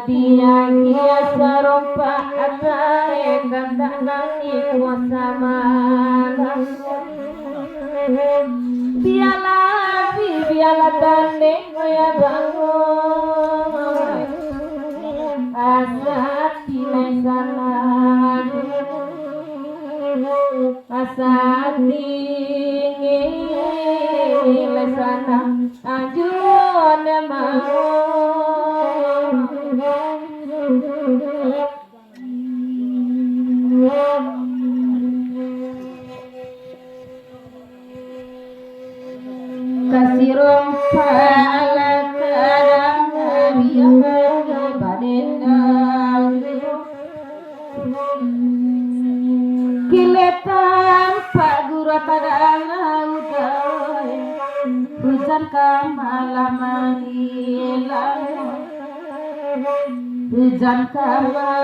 dia kia sarompa atae kandang kuasa malam biala tande ya bangun asati mesana asati lesana ajun mau kasirong pala kadang biar badendang kiletan pak guru tadang utai hujan kamalam hilang hujan kamalam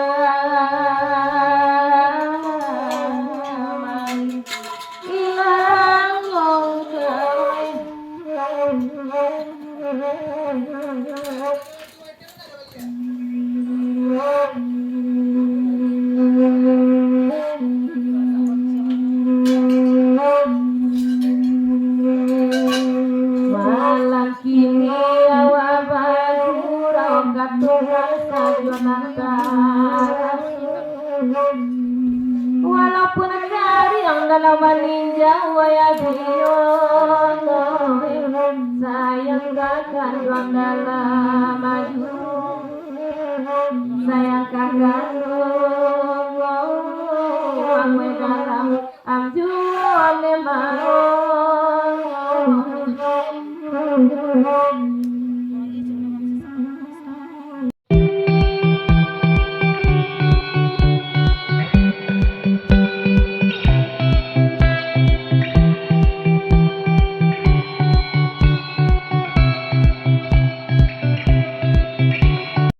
hilang malam kini awa bagurau katuran sajonan walaupun dari yang dalam meninjau waya biong sayang kakak dalam maju sayang kakak